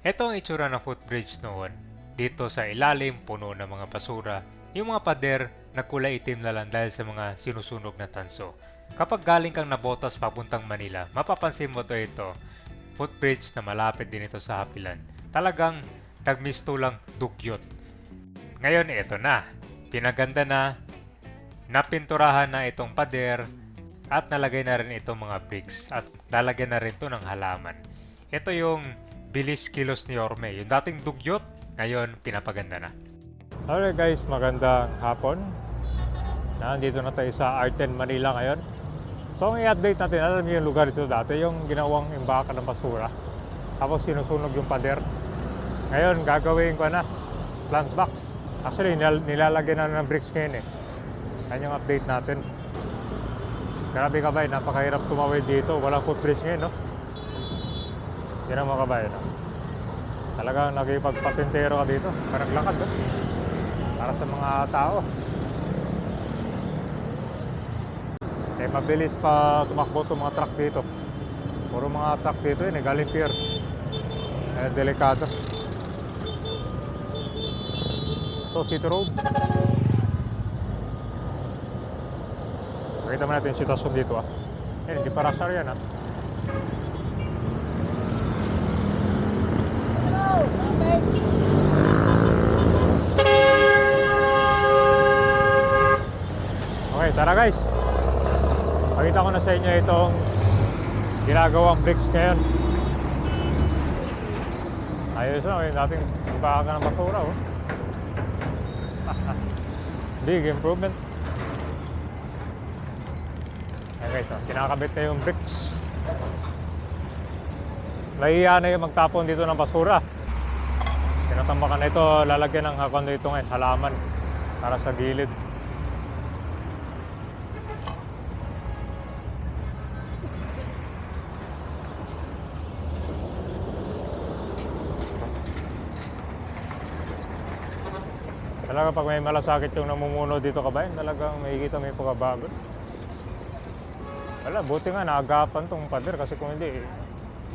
Ito ang itsura ng footbridge noon. Dito sa ilalim, puno ng mga basura. Yung mga pader, nagkulay itim na lang dahil sa mga sinusunog na tanso. Kapag galing kang nabotas papuntang Manila, mapapansin mo ito. Footbridge na malapit din ito sa Hapilan. Talagang nagmisto lang dugyot. Ngayon, ito na. Pinaganda na, napinturahan na itong pader, at nalagay na rin itong mga bricks at lalagyan na rin ito ng halaman. Ito yung bilis kilos ni Orme. Yung dating dugyot, ngayon pinapaganda na. Alright guys, magandang hapon. Nandito na tayo sa R10 Manila ngayon. So ang i-update natin, alam niyo yung lugar ito dati, yung ginawang imbakan ng basura. Tapos sinusunog yung pader. Ngayon gagawin ko na plant box. Actually nilalagyan na ng bricks ngayon eh. Yan yung update natin. Grabe kabay, napakahirap tumawid dito. Walang footbridge ngayon, no? Yan ang mga kabay, no? Talagang nagipagpatintero ka dito. Parang lakad, no? Para sa mga tao. Eh, mabilis pa tumakbo itong mga truck dito. Puro mga truck dito yun, galing pier. Eh, delikado. Ito, City Road. Makita mo natin yung sitwasyon dito ah. Hindi pa rush hour yan ah. Okay, tara guys. Pakita ko na sa inyo itong ginagawang bricks ngayon. Ayos na, yung dating baka ng basura oh. Big improvement. Okay, so kinakabit na yung bricks. Nahiya na yung magtapon dito ng basura. Tinatambakan na ito, lalagyan ng hakon dito ngayon, halaman para sa gilid. Talaga pag may malasakit yung namumuno dito kabayan, talagang makikita may pagbabago. Wala, buti nga naagapan tong pader kasi kung hindi,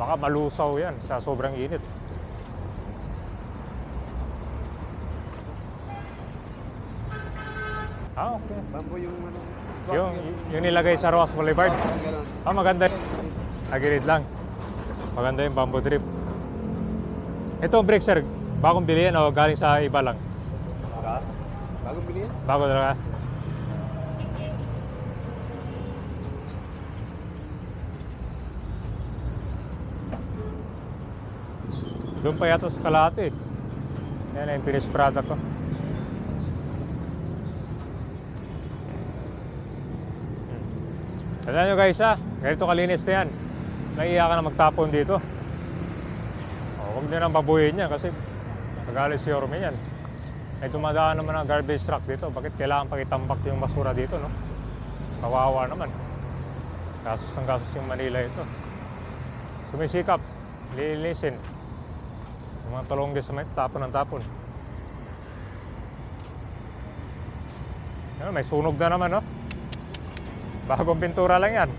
baka malusaw yan sa sobrang init. Ah, okay. Bambo yung ano? Yung nilagay sa Roas Boulevard. Ganun. Ah, maganda. Agilid lang. Maganda yung bamboo drip. Ito brick sir, bagong bili yan o galing sa iba lang? Ha? Bagong bili yan? Bago talaga. Doon pa yata sa Kalate. Yan yung finished product ko. Alam nyo guys ha, ganito kalinis na yan. Naiiya ka na magtapon dito. Huwag nyo nang babuhin yan kasi magalis si Orme yan. Ay dumadaan naman ang garbage truck dito. Bakit kailangan pag itambak yung basura dito, no? Kawawa naman. Gasos ng gasos yung Manila ito. Sumisikap, lilinisin. Yung mga talongges naman, tapon ng tapon. May sunog na naman, no? Bagong pintura lang yan.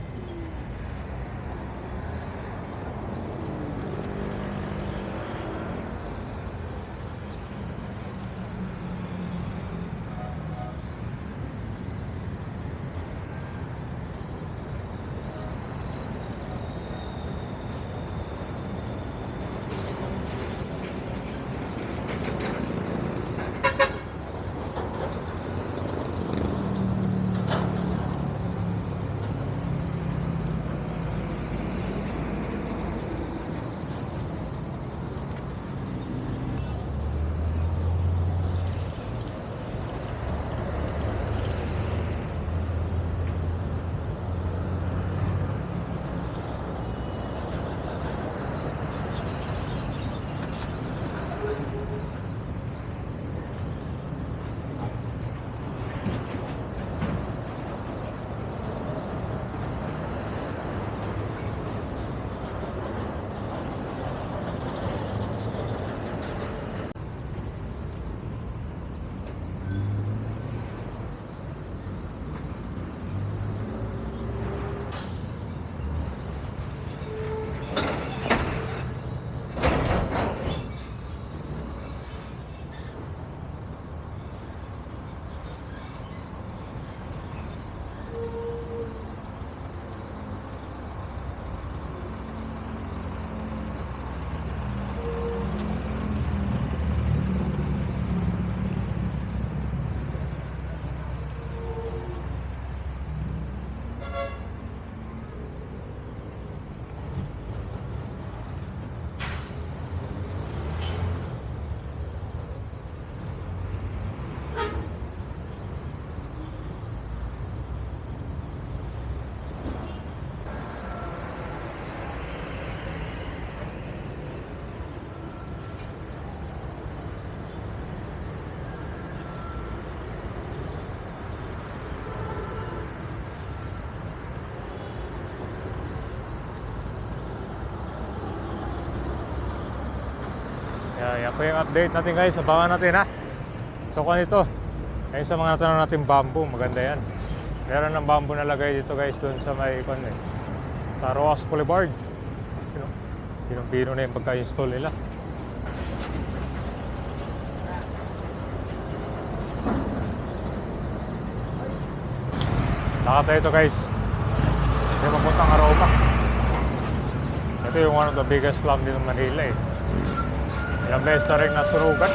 Yan po yung update natin guys. Abangan natin ha. So kung ito, ayun sa mga natanong natin bamboo, maganda yan. Meron ng bamboo na lagay dito guys doon sa may sa Roas Boulevard. Pinong-pino na yung pagka-install nila. Lakad tayo ito guys. Ito yung mapuntang Aroma. Ito yung one of the biggest slum dito ng Manila eh. Ilang beses na rin nasunugan.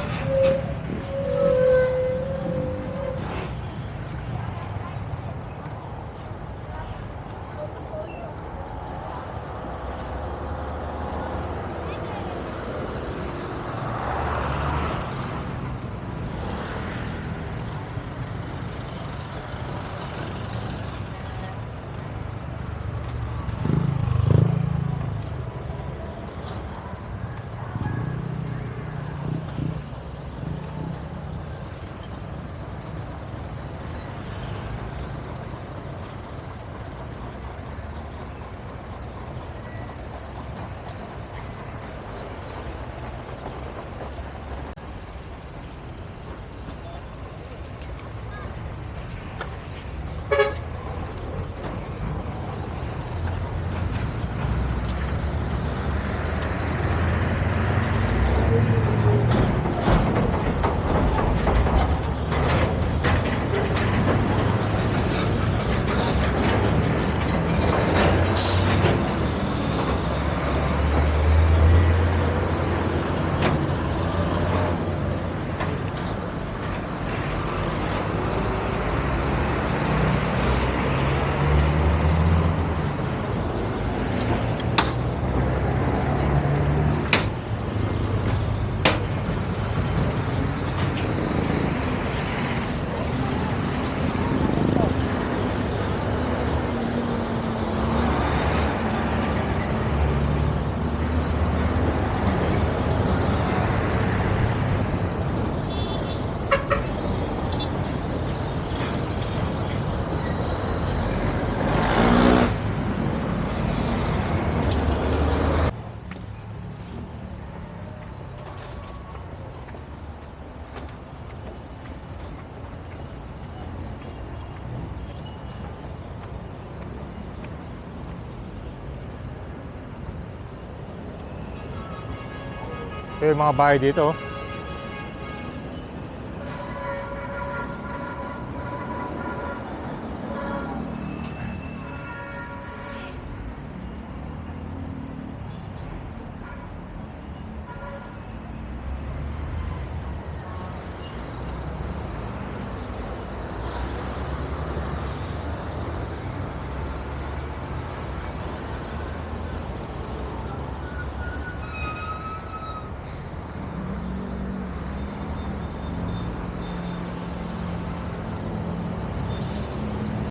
Ito yung mga bahay dito.